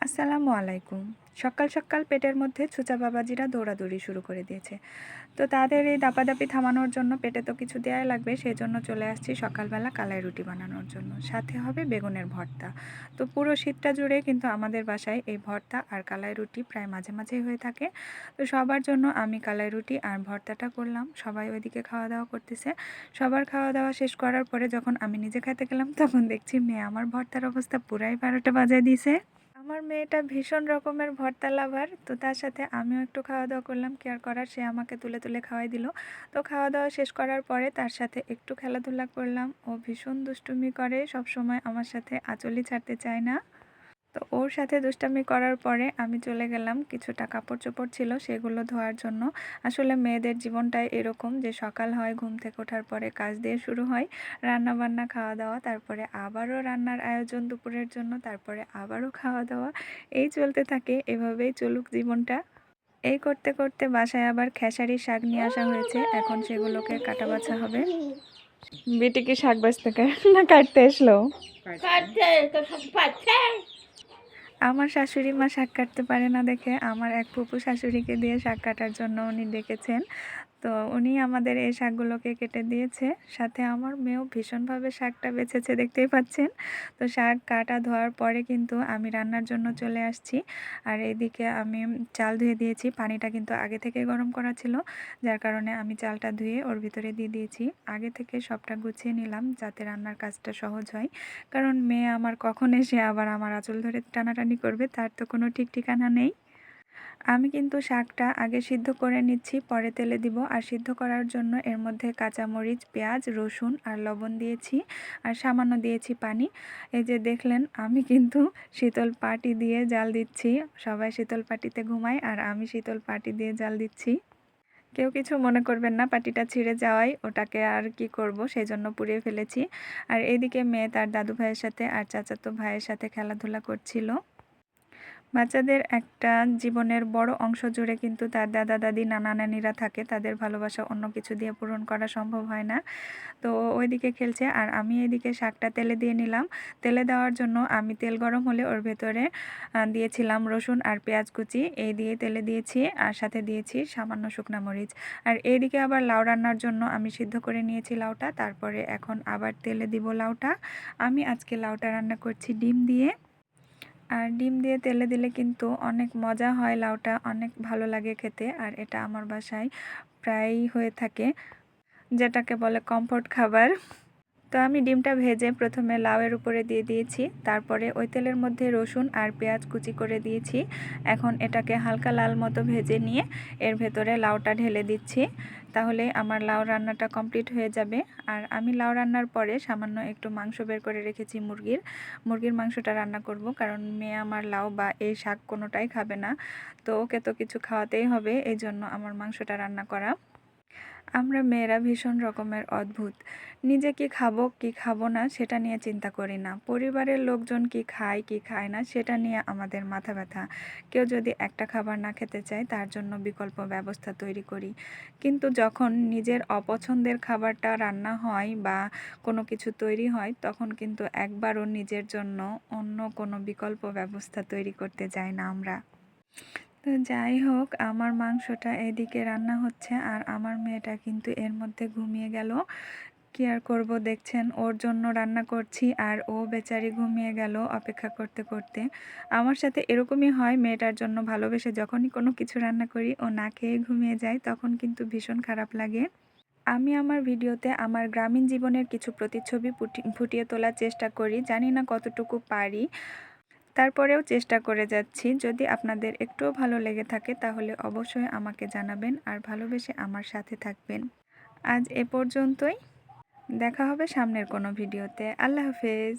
আসসালামু আলাইকুম। সকাল সকাল পেটের মধ্যে ছুঁচা বাবাজিরা দৌড়াদৌড়ি শুরু করে দিয়েছে। তো তাদের এই দাপাদাপি থামানোর জন্য পেটে তো কিছু দেওয়াই লাগবে, সেজন্য চলে আসছি সকালবেলা কালাই রুটি বানানোর জন্য। সাথে হবে বেগুনের ভর্তা। তো পুরো শীতটা জুড়ে কিন্তু আমাদের বাসায় এই ভর্তা আর কালাই রুটি প্রায় মাঝে মাঝেই হয়ে থাকে। তো সবার জন্য আমি কালাই রুটি আর ভর্তাটা করলাম। সবাই ওইদিকে খাওয়া দাওয়া করতেছে। সবার খাওয়া দাওয়া শেষ করার পরে যখন আমি নিজে খেতে গেলাম তখন দেখছি মেয়ে আমার ভর্তার অবস্থা পুরাই ১২টা বাজায় দিছে। আমার মেয়েটা ভীষণ রকমের ভর্তা লাভার, তো তার সাথে আমিও একটু খাওয়া দাওয়া করলাম। কি আর করার, সে আমাকে তুলে তুলে খাওয়াই দিল। তো খাওয়া দাওয়া শেষ করার পরে তার সাথে একটু খেলাধুলা করলাম। ও ভীষণ দুষ্টুমি করে, সব সময় আমার সাথে আঁচলই ছাড়তে চায় না। তো ওর সাথে দুষ্টামি করার পরে আমি চলে গেলাম, কিছুটা কাপড় চোপড় ছিল সেগুলো ধোয়ার জন্য। আসলে মেয়েদের জীবনটাই এরকম যে সকাল হয়, ঘুম থেকে ওঠার পরে কাজ দিয়ে শুরু হয়, রান্না বান্না, খাওয়া দাওয়া, তারপরে আবারও রান্নার আয়োজন দুপুরের জন্য, তারপরে আবারও খাওয়া দাওয়া, এই চলতে থাকে। এভাবেই চলুক জীবনটা। এই করতে করতে বাসায় আবার খেসারি শাক নিয়ে আসা হয়েছে, এখন সেগুলোকে কাটা বাছা হবে। বেটি কি শাক বাছতে না কাটতে আসলো? আমার শাশুড়ি মা শাক কাটতে পারে না দেখে আমার এক ফুপু শাশুড়িকে দিয়ে শাক কাটার জন্য উনি ডেকেছেন। তো উনি আমাদের এই শাকগুলোকে কেটে দিয়েছে। সাথে আমার মেয়েও ভীষণভাবে শাকটা বেছেছে, দেখতেই পাচ্ছেন। তো শাক কাটা ধোয়ার পরে কিন্তু আমি রান্নার জন্য চলে আসছি। আর এদিকে আমি চাল ধুয়ে দিয়েছি। পানিটা কিন্তু আগে থেকে গরম করা ছিল, যার কারণে আমি চালটা ধুয়ে ওর ভিতরে দিয়ে দিয়েছি। আগে থেকে সবটা গুছিয়ে নিলাম যাতে রান্নার কাজটা সহজ হয়। কারণ মেয়ে আমার কখন এসে আবার আমার আঁচল ধরে টানাটানি করবে তার তো কোনো ঠিক ঠিকানা নেই। আমি কিন্তু শাকটা আগে সিদ্ধ করে নিচ্ছি, পরে তেলে দিব। আর সিদ্ধ করার জন্য এর মধ্যে কাঁচামরিচ, পেঁয়াজ, রসুন আর লবণ দিয়েছি, আর সামান্য দিয়েছি পানি। এই যে দেখলেন, আমি কিন্তু শীতল পাটি দিয়ে জাল দিচ্ছি। সবাই শীতল পাটিতে ঘুমায় আর আমি শীতল পাটি দিয়ে জাল দিচ্ছি। কেউ কিছু মনে করবেন না, পাটিটা ছিঁড়ে যাওয়ায় ওটাকে আর কি করব, সেজন্য পুড়িয়ে ফেলেছি। আর এদিকে মেয়ে তার দাদু ভাইয়ের সাথে আর চাচাতো ভাইয়ের সাথে খেলাধুলা করছিল। বাচ্চাদের একটা জীবনের বড় অংশ জুড়ে কিন্তু তার দাদা দাদি, নানা নানিরা থাকে। তাদের ভালোবাসা অন্য কিছু দিয়ে পূরণ করা সম্ভব হয় না। তো ওইদিকে খেলছে আর আমি এদিকে শাকটা তেলে দিয়ে নিলাম। তেলে দেওয়ার জন্য আমি তেল গরম হলে ওর ভেতরে দিয়েছিলাম রসুন আর পেঁয়াজ কুচি, এই দিয়ে তেলে দিয়েছি। আর সাথে দিয়েছি সামান্য শুকনা মরিচ। আর এইদিকে আবার লাউ রান্নার জন্য আমি সিদ্ধ করে নিয়েছি লাউটা, তারপরে এখন আবার তেলে দিব লাউটা। আমি আজকে লাউটা রান্না করছি ডিম দিয়ে। আর ডিম দিয়ে তেলে দিলে কিন্তু অনেক মজা হয়, লাউটা অনেক ভালো লাগে খেতে। আর এটা আমার বাসায় প্রায়ই হয়ে থাকে, যেটাকে বলে কমফোর্ট খাবার। তো আমি ডিমটা ভেজে প্রথমে লাউয়ের উপরে দিয়ে দিয়েছি, তারপরে ওই তেলের মধ্যে রসুন আর পেঁয়াজ কুচি করে দিয়েছি। এখন এটাকে হালকা লাল মতো ভেজে নিয়ে এর ভেতরে লাউটা ঢেলে দিচ্ছি, তাহলে আমার লাউ রান্নাটা কমপ্লিট হয়ে যাবে। আর আমি লাউ রান্নার পরে সামান্য একটু মাংস বের করে রেখেছি, মুরগির মাংসটা রান্না করব, কারণ মেয়ে আমার লাউ বা এই শাক কোনোটাই খাবে না। তো ওকে তো কিছু খাওয়াতেই হবে, এই জন্য আমার মাংসটা রান্না করা। আমরা মেয়েরা ভীষণ রকমের অদ্ভুত। নিজে কি খাবো কি খাবো না সেটা নিয়ে চিন্তা করি না, পরিবারের লোকজন কি খায় কি খায় না সেটা নিয়ে আমাদের মাথা ব্যথা। কেউ যদি একটা খাবার না খেতে চায় তার জন্য বিকল্প ব্যবস্থা তৈরি করি। কিন্তু যখন নিজের অপছন্দের খাবারটা রান্না হয় বা কোনো কিছু তৈরি হয়, তখন কিন্তু একবারও নিজের জন্য অন্য কোনো বিকল্প ব্যবস্থা তৈরি করতে যাই না আমরা। তো যাই হোক, আমার মাংসটা এদিকে রান্না হচ্ছে আর আমার মেয়েটা কিন্তু এর মধ্যে ঘুমিয়ে গেল। কি আর করব, দেখছেন ওর জন্য রান্না করছি আর ও বেচারি ঘুমিয়ে গেল অপেক্ষা করতে করতে। আমার সাথে এরকমই হয়, মেয়েটার জন্য ভালোবেসে যখনই কোনো কিছু রান্না করি ও না খেয়ে ঘুমিয়ে যায়, তখন কিন্তু ভীষণ খারাপ লাগে। আমি আমার ভিডিওতে আমার গ্রামীণ জীবনের কিছু প্রতিচ্ছবি ফুটিয়ে তোলার চেষ্টা করি, জানি না কতটুকু পারি, তারপরেও চেষ্টা করে যাচ্ছি। যদি আপনাদের একটুও ভালো লেগে থাকে তাহলে অবশ্যই আমাকে জানাবেন আর ভালোবেসে আমার সাথে থাকবেন। আজ এ পর্যন্তই, দেখা হবে সামনের কোনো ভিডিওতে। আল্লাহ হাফেজ।